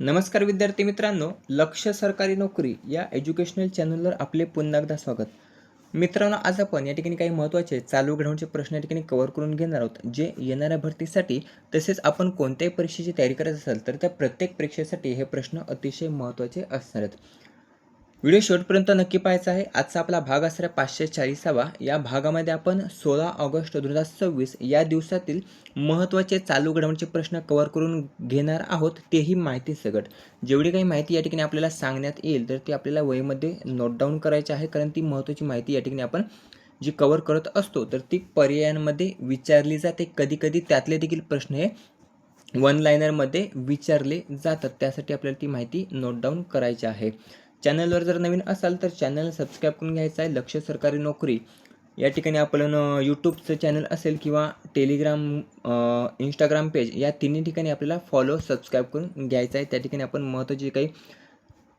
नमस्कार विद्यार्थी मित्रांनो, लक्ष्य सरकारी नोकरी या एज्युकेशनल चॅनलवर आपले पुन्हा एकदा स्वागत. मित्रांनो, आज आपण या ठिकाणी काही महत्त्वाचे चालू घडामोडींचे प्रश्न या ठिकाणी कव्हर करून घेणार आहोत, जे येणाऱ्या भरतीसाठी तसेच आपण कोणत्याही परीक्षेची तयारी करत असाल तर त्या प्रत्येक परीक्षेसाठी हे प्रश्न अतिशय महत्त्वाचे असणार आहेत. व्हिडिओ शेवटपर्यंत नक्की पाहायचा आहे. आजचा आपला भाग असणार 540वा. या भागामध्ये आपण 16 ऑगस्ट 2026 या दिवसातील महत्त्वाचे चालू घडामोडींचे प्रश्न कव्हर करून घेणार आहोत, तेही माहिती सगट. जेवढी काही माहिती या ठिकाणी आपल्याला सांगण्यात येईल तर ती आपल्याला वहीमध्ये नोट डाऊन करायची आहे, कारण ती महत्त्वाची माहिती या ठिकाणी आपण जी कव्हर करत असतो तर ती पर्यायांमध्ये विचारली जाते. कधीकधी त्यातले देखील प्रश्न हे वन लायनरमध्ये विचारले जातात. त्यासाठी आपल्याला ती माहिती नोट डाऊन करायची आहे. चॅनलवर जर नवीन असाल तर चॅनल सबस्क्राईब करून घ्यायचं आहे. लक्ष्य सरकारी नोकरी या ठिकाणी आपण यूट्यूबचं चॅनल असेल किंवा टेलिग्राम, इंस्टाग्राम पेज या तिन्ही ठिकाणी आपल्याला फॉलो सबस्क्राईब करून घ्यायचं आहे. त्या ठिकाणी आपण महत्त्वाचे काही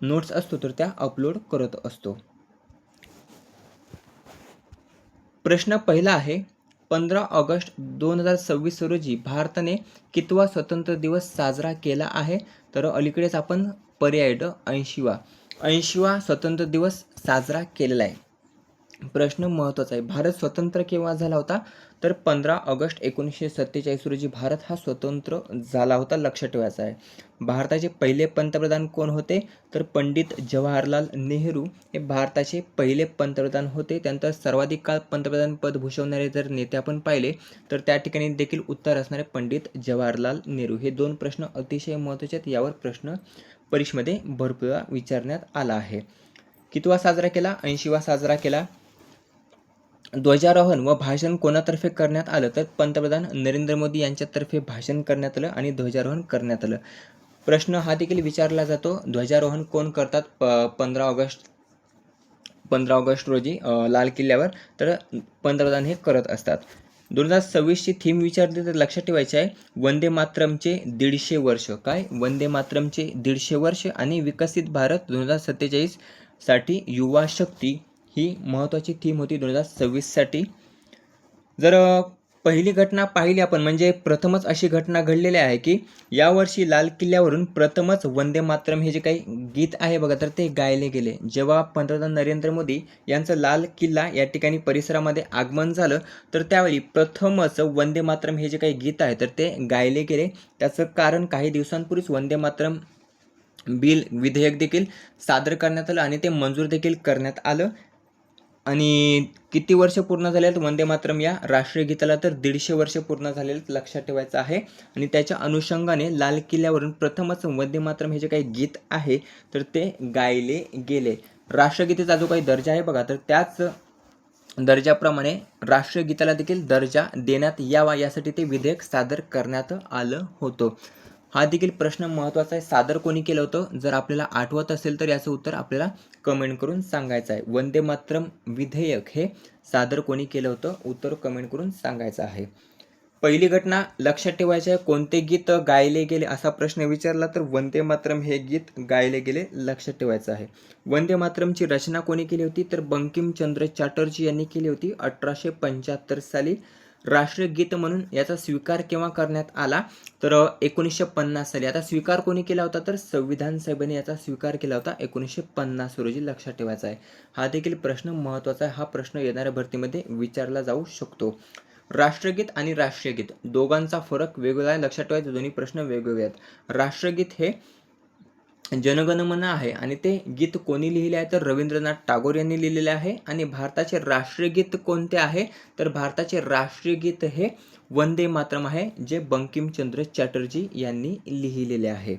नोट्स असतो तर त्या अपलोड करत असतो. प्रश्न पहिला आहे, 15 ऑगस्ट 2026 रोजी भारताने कितवा स्वतंत्र दिवस साजरा केला आहे? तर अलीकडेच आपण पर्याय 80वा स्वतंत्र दिवस साजरा केलेला आहे. प्रश्न महत्त्वाचा आहे. भारत स्वतंत्र केव्हा झाला होता? तर 15 ऑगस्ट 1947 रोजी भारत हा स्वतंत्र झाला होता. लक्षात ठेवायचं आहे. भारताचे पहिले पंतप्रधान कोण होते? तर पंडित जवाहरलाल नेहरू हे भारताचे पहिले पंतप्रधान होते. त्यानंतर सर्वाधिक काळ पंतप्रधान पद भूषवणारे जर नेते आपण पाहिले तर त्या ठिकाणी देखील उत्तर असणारे पंडित जवाहरलाल नेहरू. हे दोन प्रश्न अतिशय महत्त्वाचे आहेत. यावर प्रश्न परीक्षेमध्ये भरपूर विचारण्यात आला आहे. कितवा साजरा केला? 80वा साजरा केला. ध्वजारोहण व भाषण कोणातर्फे करण्यात आलं? तर पंतप्रधान नरेंद्र मोदी यांच्यातर्फे भाषण करण्यात आलं आणि ध्वजारोहण करण्यात आलं. प्रश्न हा देखील विचारला जातो, ध्वजारोहण कोण करतात 15 ऑगस्ट रोजी लाल किल्ल्यावर? तर पंतप्रधान हे करत असतात. 2026ची थीम विचारली तर लक्षात ठेवायची आहे, वंदे मातरमचे 150 वर्ष. काय? वंदे मातरमचे 150 वर्ष आणि विकसित भारत 2047 साठी युवा शक्ती ही महत्त्वाची थीम होती 2026साठी. जर पहिली घटना पाहिली आपण, म्हणजे प्रथमच अशी घटना घडलेली आहे की यावर्षी लाल किल्ल्यावरून प्रथमच वंदे मातरम हे जे काही गीत आहे बघा, तर ते गायले गेले. जेव्हा पंतप्रधान नरेंद्र मोदी यांचं लाल किल्ला या ठिकाणी परिसरामध्ये आगमन झालं तर त्यावेळी प्रथमच वंदे मातरम हे जे काही गीत आहे तर ते गायले गेले. त्याचं कारण काही दिवसांपूर्वीच वंदे मातरम विधेयक देखील सादर करण्यात आलं आणि ते मंजूर देखील करण्यात आलं. आणि किती वर्ष पूर्ण झाले आहेत वंदे मातरम या राष्ट्रीय गीताला? तर 150 वर्ष पूर्ण झालेले लक्षात ठेवायचं आहे. आणि त्याच्या अनुषंगाने लाल किल्ल्यावरून प्रथमच वंदे मातरम हे जे काही गीत आहे तर ते गायले गेले. राष्ट्रगीताचा जो काही दर्जा आहे बघा, तर त्याच दर्जाप्रमाणे राष्ट्रगीताला देखील दर्जा देण्यात यावा यासाठी ते विधेयक सादर करण्यात आलं होतं. हा देखील प्रश्न महत्त्वाचा आहे. सादर कोणी केलं होतं? जर आपल्याला आठवत असेल तर याचं उत्तर आपल्याला कमेंट करून सांगायचं आहे. वंदे मातरम विधेयक हे सादर कोणी केलं होतं? उत्तर कमेंट करून सांगायचं आहे. पहिली घटना लक्षात ठेवायची आहे, कोणते गीत गायले गेले असा प्रश्न विचारला तर वंदे मातरम हे गीत गायले गेले, लक्षात ठेवायचं आहे. वंदे मातरमची रचना कोणी केली होती? तर बंकिमचंद्र चॅटर्जी यांनी केली होती 1875 साली. राष्ट्रीय गीत म्हणून याचा स्वीकार केव्हा करण्यात आला? तर 1950 साली. आता स्वीकार कोणी केला होता? तर संविधान सभेने याचा स्वीकार केला होता 1950 रोजी, लक्षात ठेवायचा आहे. हा देखील प्रश्न महत्त्वाचा आहे. हा प्रश्न येणाऱ्या भरतीमध्ये विचारला जाऊ शकतो. राष्ट्रगीत आणि राष्ट्रीय गीत दोघांचा फरक वेगवेगळा आहे, लक्षात ठेवायचं. दोन्ही प्रश्न वेगवेगळे आहेत. राष्ट्रगीत हे जनगणमन आहे आणि ते गीत कोणी लिहिले आहे? तर रवींद्रनाथ टागोर यांनी लिहिलेले आहे. आणि भारताचे राष्ट्रीय गीत कोणते आहे? तर भारताचे राष्ट्रीय गीत हे वंदे मातरम आहे, जे बंकिमचंद्र चॅटर्जी यांनी लिहिलेले आहे.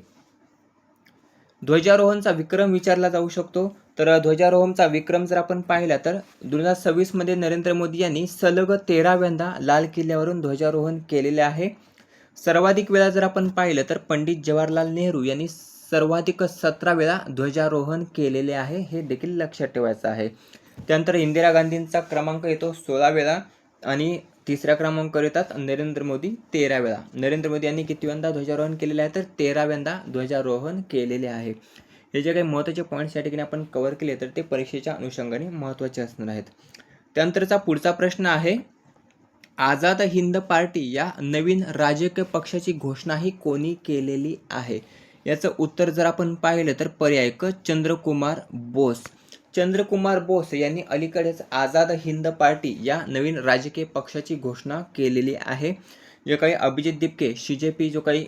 ध्वजारोहणचा विक्रम विचारला जाऊ शकतो. तर ध्वजारोहणचा विक्रम जर आपण पाहिला तर 2026 मध्ये नरेंद्र मोदी यांनी सलग 13व्यांदा लाल किल्ल्यावरून ध्वजारोहण केलेले आहे. सर्वाधिक वेळा जर आपण पाहिलं तर पंडित जवाहरलाल नेहरू यांनी सर्वाधिक 17 वेळा ध्वजारोहण केलेले आहे, हे देखील लक्षात ठेवायचं आहे. त्यानंतर इंदिरा गांधींचा क्रमांक येतो 16 वेळा आणि तिसऱ्या क्रमांकावर येतात नरेंद्र मोदी 13 वेळा. नरेंद्र मोदी यांनी कितव्यांदा ध्वजारोहण केलेले आहे? तर 13व्यांदा ध्वजारोहण केलेले आहे. हे जे काही महत्त्वाचे पॉईंट्स या ठिकाणी आपण कव्हर केले तर ते परीक्षेच्या अनुषंगाने महत्त्वाचे असणार आहेत. त्यानंतरचा पुढचा प्रश्न आहे, आझाद हिंद पार्टी या नवीन राजकीय पक्षाची घोषणा ही कोणी केलेली आहे? याचं उत्तर जर आपण पाहिलं तर पर्याय क चंद्रकुमार बोस. चंद्रकुमार बोस यांनी अलीकडेच आझाद हिंद पार्टी या नवीन राजकीय पक्षाची घोषणा केलेली आहे. जे काही अभिजित दिपके CJP जो काही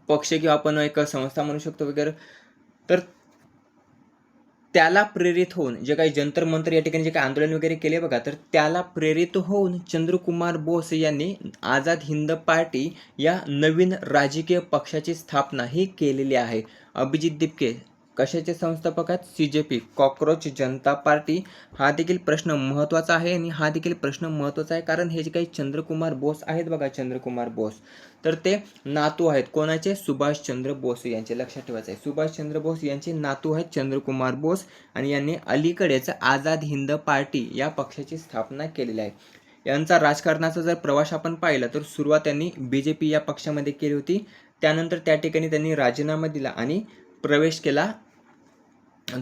पक्ष किंवा आपण एक संस्था म्हणू शकतो वगैरे, तर त्याला प्रेरित होऊन जे काही जंतर मंतर या ठिकाणी जे काही आंदोलन वगैरे केले बघा, तर त्याला प्रेरित होऊन चंद्रकुमार बोस यांनी आझाद हिंद पार्टी या नवीन राजकीय पक्षाची स्थापना ही केलेली आहे. अभिजित दिपके कशाचे संस्थापक आहेत? CJP कॉकरोच जनता पार्टी. हा देखील प्रश्न महत्त्वाचा आहे आणि हा देखील प्रश्न महत्त्वाचा आहे कारण हे जे काही चंद्रकुमार बोस आहेत बघा, चंद्रकुमार बोस, तर ते नातू आहेत कोणाचे? सुभाषचंद्र बोस यांचे. लक्षात ठेवायचे आहे, सुभाषचंद्र बोस यांचे नातू आहेत चंद्रकुमार बोस आणि यांनी अलीकडेच आझाद हिंद पार्टी या पक्षाची स्थापना केलेली आहे. यांचा राजकारणाचा जर प्रवास आपण पाहिला तर सुरुवात त्यांनी BJP या पक्षामध्ये केली होती. त्यानंतर त्या ठिकाणी त्यांनी राजीनामा दिला आणि प्रवेश केला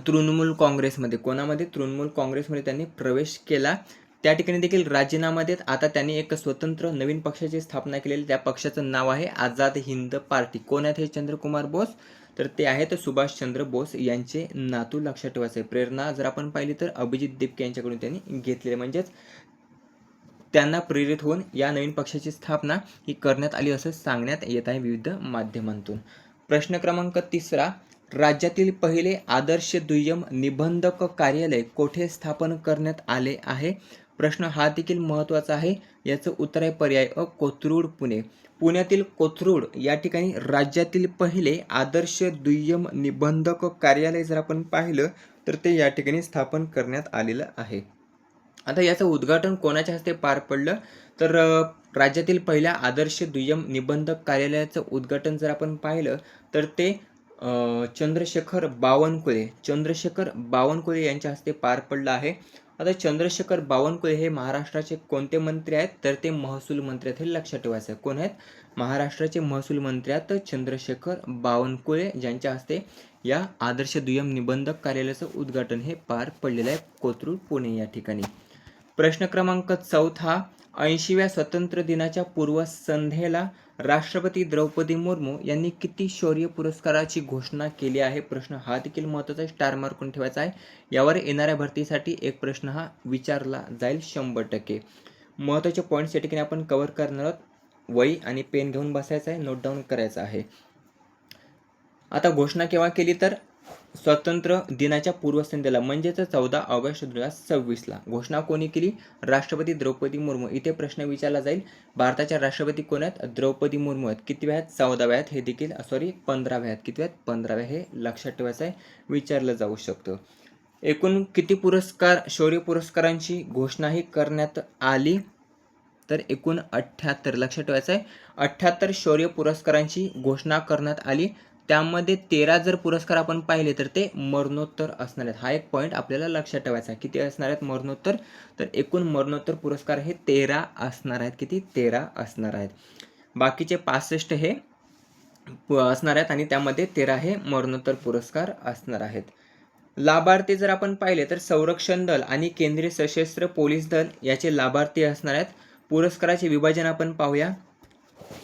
तृणमूल काँग्रेसमध्ये. कोणामध्ये? तृणमूल काँग्रेसमध्ये त्यांनी प्रवेश केला. त्या ठिकाणी देखील राजीनामा देत आता त्यांनी एक स्वतंत्र नवीन पक्षाची स्थापना केलेली. त्या पक्षाचं नाव आहे आझाद हिंद पार्टी. कोण आहेत हे चंद्रकुमार बोस? तर ते आहेत सुभाषचंद्र बोस यांचे नातू. लक्षात ठेवायचे. प्रेरणा जर आपण पाहिली तर अभिजित दिपके यांच्याकडून त्यांनी घेतलेले, म्हणजेच त्यांना प्रेरित होऊन या नवीन पक्षाची स्थापना ही करण्यात आली असं सांगण्यात येत आहे विविध माध्यमांतून. प्रश्न क्रमांक 3, राज्यातील पहिले आदर्श दुय्यम निबंधक कार्यालय कोठे स्थापन करण्यात आले आहे? प्रश्न हा देखील महत्त्वाचा आहे. याचं उत्तर आहे पर्याय अ कोथरूड, पुणे. पुण्यातील कोथरूड या ठिकाणी राज्यातील पहिले आदर्श दुय्यम निबंधक कार्यालय जर आपण पाहिलं तर ते या ठिकाणी स्थापन करण्यात आलेलं आहे. आता याचं उद्घाटन कोणाच्या हस्ते पार पडलं? तर राज्यातील पहिल्या आदर्श दुय्यम निबंधक कार्यालयाचं उद्घाटन जर आपण पाहिलं तर ते चंद्रशेखर बावनकुळे यांच्या हस्ते पार पडलं आहे. आता चंद्रशेखर बावनकुळे हे महाराष्ट्राचे कोणते मंत्री आहेत? तर ते महसूल मंत्री आहेत. हे लक्षात ठेवायचं आहे. कोण आहेत? महाराष्ट्राचे महसूल मंत्री आहेत चंद्रशेखर बावनकुळे, ज्यांच्या हस्ते या आदर्श दुय्यम निबंधक कार्यालयाचं उद्घाटन हे पार पडलेलं आहे कोथरूड, पुणे या ठिकाणी. प्रश्न क्रमांक 4, 80व्या स्वातंत्र्य दिनाच्या पूर्वसंध्येला राष्ट्रपती द्रौपदी मुर्मू यांनी किती शौर्य पुरस्काराची घोषणा केली आहे? प्रश्न हा देखील महत्त्वाचा आहे, स्टार मार्कून ठेवायचा आहे. यावर येणाऱ्या भरतीसाठी एक प्रश्न हा विचारला जाईल 100%. महत्त्वाचे पॉईंट्स या ठिकाणी आपण कव्हर करणार आहोत. वही आणि पेन घेऊन बसायचं आहे, नोट डाऊन करायचं आहे. आता घोषणा केव्हा केली? तर स्वातंत्र्य दिनाच्या पूर्वसंध्येला, म्हणजेच 14 ऑगस्ट 2026ला. घोषणा कोणी केली? राष्ट्रपती द्रौपदी मुर्मू. इथे प्रश्न विचारला जाईल, भारताच्या राष्ट्रपती कोण आहेत? द्रौपदी मुर्मू आहेत. किती आहेत? 14व्या आहेत. हे देखील 15व्या आहेत. किती आहेत? 15व्या. हे लक्षात ठेवायचं आहे, विचारलं जाऊ शकतं. एकूण किती पुरस्कार, शौर्य पुरस्कारांची घोषणा ही करण्यात आली? तर एकूण 78. लक्षात ठेवायचं आहे, 78 शौर्य पुरस्कारांची घोषणा करण्यात आली. त्यामध्ये 13 जर पुरस्कार आपण पाहिले तर ते मरणोत्तर असणार आहेत. हा एक पॉईंट आपल्याला लक्षात ठेवायचा आहे. किती असणार आहेत मरणोत्तर? तर एकूण मरणोत्तर पुरस्कार हे 13 असणार आहेत. किती? 13 असणार आहेत. बाकीचे 65 हे असणार आहेत आणि त्यामध्ये 13 हे मरणोत्तर पुरस्कार असणार आहेत. लाभार्थी जर आपण पाहिले तर संरक्षण दल आणि केंद्रीय सशस्त्र पोलीस दल याचे लाभार्थी असणार आहेत. पुरस्काराचे विभाजन आपण पाहूया.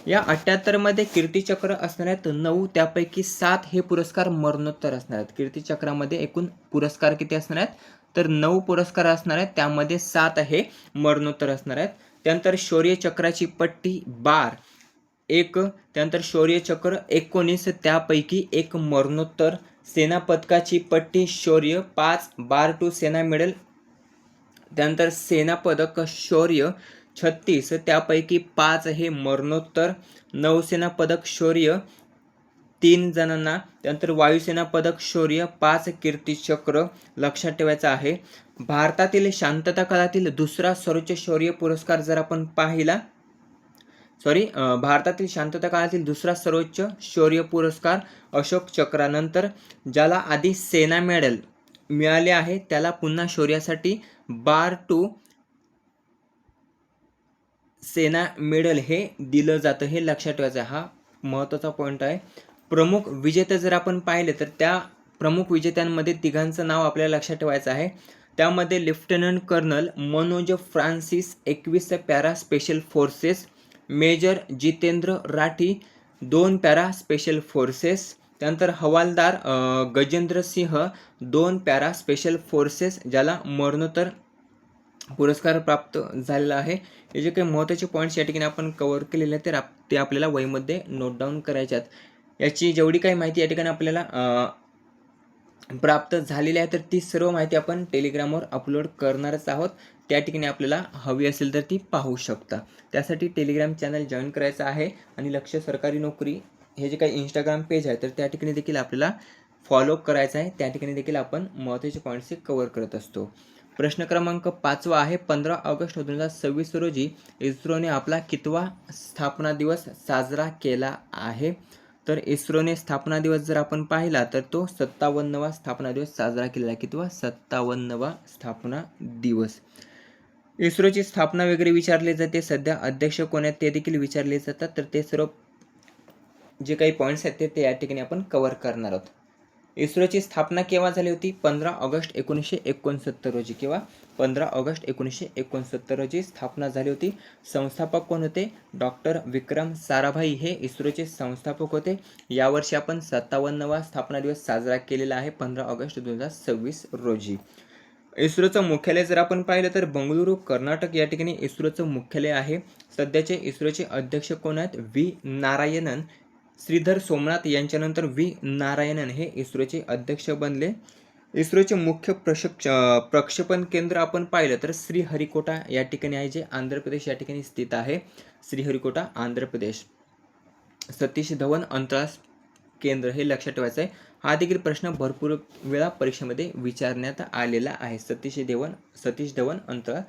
या 78 मध्ये कीर्तिचक्र असणार आहेत 9, त्यापैकी 7 हे पुरस्कार मरणोत्तर असणार आहेत. कीर्तिचक्रामध्ये एकूण पुरस्कार किती असणार आहेत? तर 9 पुरस्कार असणार आहेत, त्यामध्ये 7 हे मरणोत्तर असणार आहेत. त्यानंतर शौर्य चक्राची पट्टी 12, 1. त्यानंतर शौर्य चक्र 19, त्यापैकी 1 मरणोत्तर. सेना पदकाची पट्टी शौर्य 5, बार टू सेना मेडल. त्यानंतर सेना पदक शौर्य 36, त्यापैकी 5 हे मरणोत्तर. नौसेना पदक शौर्य 3 जणांना. त्यानंतर वायुसेना पदक शौर्य 5 कीर्तिचक्र. लक्षात ठेवायचं आहे. भारतातील शांतता काळातील दुसरा सर्वोच्च शौर्य पुरस्कार जर आपण पाहिला, भारतातील शांतता काळातील दुसरा सर्वोच्च शौर्य पुरस्कार अशोक चक्रानंतर ज्याला आधी सेना मेडल मिळाले आहे त्याला पुन्हा शौर्यासाठी बार टू सेना मेडल हे दिलं जातं. हे लक्षात ठेवायचं आहे. हा महत्त्वाचा पॉईंट आहे. प्रमुख विजेते जर आपण पाहिले तर त्या प्रमुख विजेत्यांमध्ये तिघांचं नाव आपल्याला लक्षात ठेवायचं आहे. त्यामध्ये lieutenant colonel Manoj Francis 21 para special forces, major Jitendra Rathi 2 para special forces. त्यानंतर havildar Gajendra Singh 2 para special forces, ज्याला मरणोत्तर पुरस्कार प्राप्त झालेला आहे. हे जे काही महत्त्वाचे पॉईंट्स या ठिकाणी आपण कव्हर केलेले आहेत ते आपल्याला वहीमध्ये नोट डाऊन करायचे आहेत. याची जेवढी काही माहिती या ठिकाणी आपल्याला प्राप्त झालेली आहे तर ती सर्व माहिती आपण टेलिग्रामवर अपलोड करणारच आहोत. त्या ठिकाणी आपल्याला हवी असेल तर ती पाहू शकता. त्यासाठी टेलिग्राम चॅनल जॉईन करायचं आहे आणि लक्ष्य सरकारी नोकरी हे जे काही इंस्टाग्राम पेज आहे तर त्या ठिकाणी देखील आपल्याला फॉलो करायचं आहे. त्या ठिकाणी देखील आपण महत्त्वाचे पॉईंट्स कव्हर करत असतो. प्रश्न क्रमांक 5 आहे, 15 ऑगस्ट 2026 रोजी इस्रोने आपला कितवा स्थापना दिवस साजरा केला आहे? तर इस्रोने स्थापना दिवस जर आपण पाहिला तर तो 57वा स्थापना दिवस साजरा केलेला आहे. कितवा? 57वा स्थापना दिवस. इस्रोची स्थापना वगैरे विचारले जाते, सध्या अध्यक्ष कोण आहेत ते देखील विचारले जातात. तर ते सर्व जे काही पॉईंट्स आहेत ते या ठिकाणी आपण कव्हर करणार आहोत. इस्रोची स्थापना केव्हा झाली होती? 15 ऑगस्ट 1969 रोजी. केव्हा? 15 ऑगस्ट 1969 रोजी स्थापना झाली होती. संस्थापक कोण होते? डॉक्टर विक्रम साराभाई हे इस्रोचे संस्थापक होते. यावर्षी आपण 57वा स्थापना दिवस साजरा केलेला आहे 15 ऑगस्ट 2026 रोजी. इस्रोचं मुख्यालय जर आपण पाहिलं तर बंगळुरू, कर्नाटक या ठिकाणी इस्रोचं मुख्यालय आहे. सध्याचे इस्रोचे अध्यक्ष कोण आहेत? व्ही नारायणन. श्रीधर सोमनाथ यांच्यानंतर व्ही नारायणन हे इस्रोचे अध्यक्ष बनले. इस्रोचे मुख्य प्रक्षेपण केंद्र आपण पाहिलं तर श्रीहरिकोटा या ठिकाणी आहे, जे आंध्र प्रदेश या ठिकाणी स्थित आहे. श्रीहरिकोटा, आंध्र प्रदेश. सतीश धवन अंतराळ केंद्र हे लक्षात ठेवायचं आहे. हा देखील प्रश्न भरपूर वेळा परीक्षेमध्ये विचारण्यात आलेला आहे. सतीश धवन अंतराळ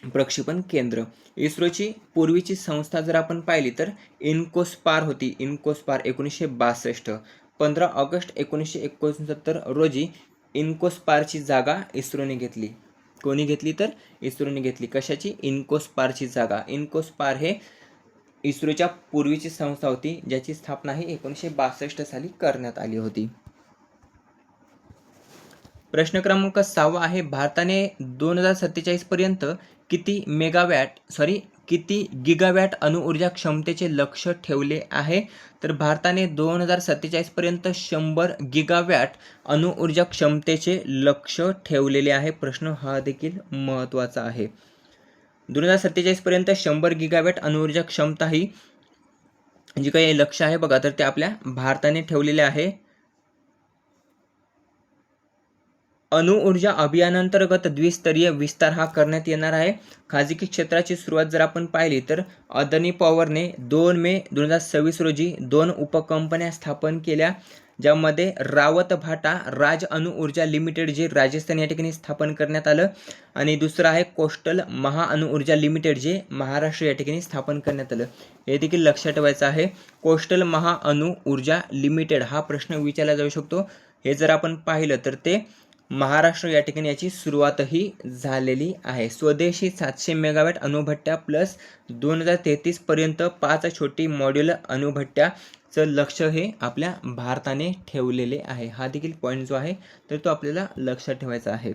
प्रक्षेपण केंद्र. इस्रोची पूर्वीची संस्था जर आपण पाहिली तर इन्कोस्पार होती. इन्कोस्पार 1962. 15 ऑगस्ट 1969 रोजी इन्कोस्पारची जागा इस्रोने घेतली. कोणी घेतली? तर इस्रोने घेतली. कशाची? इन्कोस्पारची जागा. इन्कोस्पार हे इस्रोच्या पूर्वीची संस्था होती, ज्याची स्थापना ही 1962 साली करण्यात आली होती. प्रश्न क्रमांक 6 आहे, भारताने 2047 पर्यंत किती गिगावॅट अणुऊर्जा क्षमतेचे लक्ष्य ठेवले आहे? तर भारताने 2047 पर्यंत 100 गिगावॅट अणुऊर्जा क्षमतेचे लक्ष्य ठेवलेले आहे. प्रश्न हा देखील महत्त्वाचा आहे. 2047 पर्यंत 100 गिगावॅट अणुऊर्जा क्षमता ही जी काही लक्ष्य आहे बघा, तर ते आपल्या भारताने ठेवलेले आहे. अणुऊर्जा अभियानांतर्गत द्विस्तरीय विस्तार हा करण्यात येणार आहे. खाजगी क्षेत्राची सुरुवात जर आपण पाहिली तर अदानी पॉवरने 2 मे 2026 रोजी 2 उपकंपन्या स्थापन केल्या, ज्यामध्ये रावत भाटा राज अणुऊर्जा लिमिटेड जे राजस्थान या ठिकाणी स्थापन करण्यात आलं, आणि दुसरं आहे कोस्टल महाअणुऊर्जा लिमिटेड जे महाराष्ट्र या ठिकाणी स्थापन करण्यात आलं. हे देखील लक्षात ठेवायचं आहे. कोस्टल महाअणुऊर्जा लिमिटेड हा प्रश्न विचारला जाऊ शकतो. हे जर आपण पाहिलं तर ते महाराष्ट्र या ठिकाणी याची सुरुवातही झालेली आहे. स्वदेशी 700 मेगावॅट अणुभट्ट्या प्लस 2033 पर्यंत 5 छोटी मॉड्यूलर अणुभट्ट्याचं लक्ष्य हे आपल्या भारताने ठेवलेले आहे. हा देखील पॉईंट जो आहे तर तो आपल्याला लक्षात ठेवायचा आहे.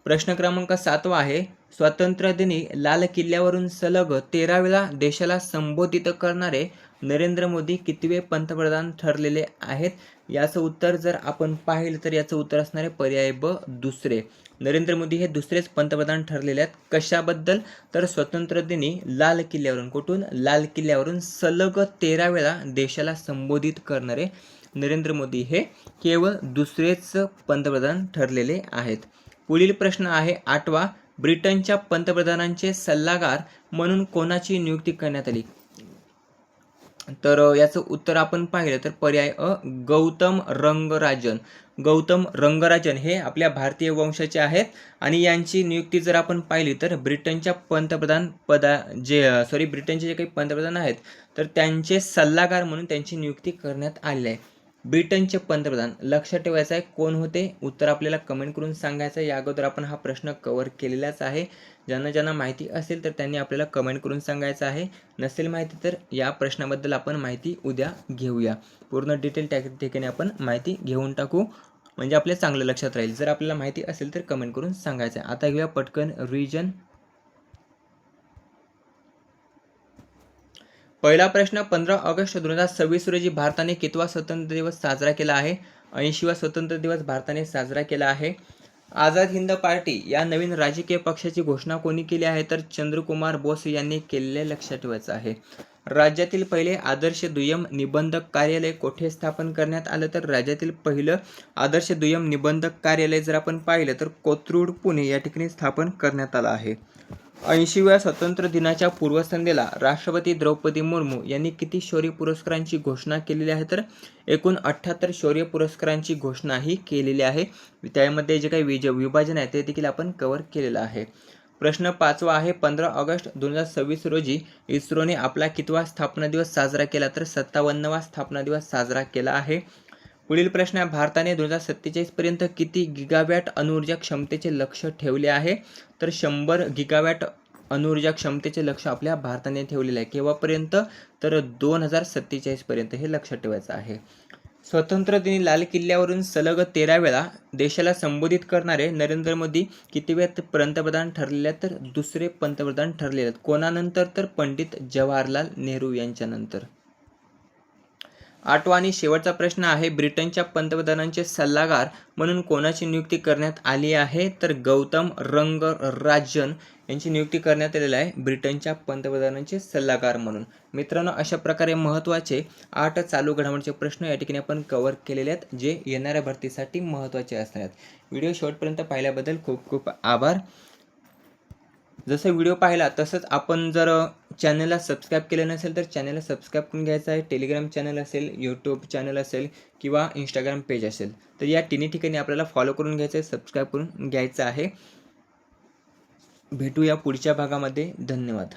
प्रश्न क्रमांक 7 आहे, स्वातंत्र्यदिनी लाल किल्ल्यावरून सलग 13 वेळा देशाला संबोधित करणारे नरेंद्र मोदी कितवे पंतप्रधान ठरलेले आहेत? याचं उत्तर जर आपण पाहिलं तर याचं उत्तर असणार आहे पर्याय ब, दुसरे. नरेंद्र मोदी हे दुसरेच पंतप्रधान ठरलेले आहेत. कशाबद्दल? तर स्वातंत्र्यदिनी लाल किल्ल्यावरून. कुठून? लाल किल्ल्यावरून सलग 13 वेळा देशाला संबोधित करणारे नरेंद्र मोदी हे केवळ दुसरेच पंतप्रधान ठरलेले आहेत. पुढील प्रश्न आहे 8वा, ब्रिटनच्या पंतप्रधानांचे सल्लागार म्हणून कोणाची नियुक्ती करण्यात आली? तर याचं उत्तर आपण पाहिलं तर पर्याय अ, गौतम रंगराजन. गौतम रंगराजन हे आपल्या भारतीय वंशाचे आहेत आणि यांची नियुक्ती जर आपण पाहिली तर ब्रिटनच्या ब्रिटनचे जे काही पंतप्रधान आहेत तर त्यांचे सल्लागार म्हणून त्यांची नियुक्ती करण्यात आलेली आहे. ब्रिटनचे पंतप्रधान लक्षात ठेवायचं आहे कोण होते? उत्तर आपल्याला कमेंट करून सांगायचं आहे. या अगोदर आपण हा प्रश्न कव्हर केलेलाच आहे. ज्यांना माहिती असेल तर त्यांनी आपल्याला कमेंट करून सांगायचं आहे. नसेल माहिती तर या प्रश्नाबद्दल आपण माहिती उद्या घेऊया. पूर्ण डिटेल त्या ठिकाणी आपण माहिती घेऊन टाकू, म्हणजे आपल्या चांगलं लक्षात राहील. जर आपल्याला माहिती असेल तर कमेंट करून सांगायचं आहे. आता घेऊया पटकन रिव्हिजन. पहिला प्रश्न, 15 ऑगस्ट 2026 रोजी भारताने कितवा स्वतंत्र दिवस साजरा केला आहे? 80वा स्वतंत्र दिवस भारताने साजरा केला आहे. आझाद हिंद पार्टी या नवीन राजकीय पक्षाची घोषणा कोणी केली आहे? तर चंद्रकुमार बोस यांनी केलेले लक्षात ठेवायचं आहे. राज्यातील पहिले आदर्श दुय्यम निबंधक कार्यालय कोठे स्थापन करण्यात आलं? तर राज्यातील पहिलं आदर्श दुय्यम निबंधक कार्यालय जर आपण पाहिलं तर कोथरूड पुणे या ठिकाणी स्थापन करण्यात आलं आहे. 80व्या स्वातंत्र्य दिनाच्या पूर्वसंध्येला राष्ट्रपती द्रौपदी मुर्मू यांनी किती शौर्य पुरस्कारांची घोषणा केलेली आहे? तर एकूण 78 शौर्य पुरस्कारांची घोषणाही केलेली आहे. त्यामध्ये जे काही विभाजन आहे ते देखील आपण कव्हर केलेलं आहे. प्रश्न 5वा आहे, 15 ऑगस्ट 2026 रोजी इस्रोने आपला कितवा स्थापना दिवस साजरा केला? तर 57वा स्थापना दिवस साजरा केला आहे. पुढील प्रश्न आहे, भारताने 2047 पर्यंत किती गिगावॅट अणुऊर्जा क्षमतेचे लक्ष्य ठेवले आहे? तर 100 गिगावॅट अणुऊर्जा क्षमतेचे लक्ष्य आपल्या भारताने ठेवलेले आहे. केव्हापर्यंत? तर 2047 पर्यंत हे लक्षात ठेवायचं आहे. स्वातंत्र्य दिनी लाल किल्ल्यावरून सलग 13 वेळा देशाला संबोधित करणारे नरेंद्र मोदी कितवे पंतप्रधान ठरलेले आहेत? तर दुसरे पंतप्रधान ठरलेले आहेत. कोणानंतर? तर पंडित जवाहरलाल नेहरू यांच्यानंतर. 8वा आणि शेवटचा प्रश्न आहे, ब्रिटनच्या पंतप्रधानांचे सल्लागार म्हणून कोणाची नियुक्ती करण्यात आली आहे? तर गौतम रंगराजन यांची नियुक्ती करण्यात आलेली आहे ब्रिटनच्या पंतप्रधानांचे सल्लागार म्हणून. मित्रांनो, अशा प्रकारे महत्त्वाचे 8 चालू घडामोडीचे प्रश्न या ठिकाणी आपण कव्हर केलेले आहेत, जे येणाऱ्या भरतीसाठी महत्त्वाचे असणार आहेत. व्हिडिओ शेवटपर्यंत पाहिल्याबद्दल खूप खूप आभार. जसं व्हिडिओ पाहिला तसंच आपण जर चॅनलला सबस्क्राईब केलं नसेल तर चॅनलला सबस्क्राईब करून घ्यायचं आहे. टेलिग्राम चॅनल असेल, यूट्यूब चॅनल असेल किंवा इंस्टाग्राम पेज असेल तर या तिन्ही ठिकाणी आपल्याला फॉलो करून घ्यायचं आहे, सबस्क्राईब करून घ्यायचं आहे. भेटूया पुढच्या भागामध्ये. धन्यवाद.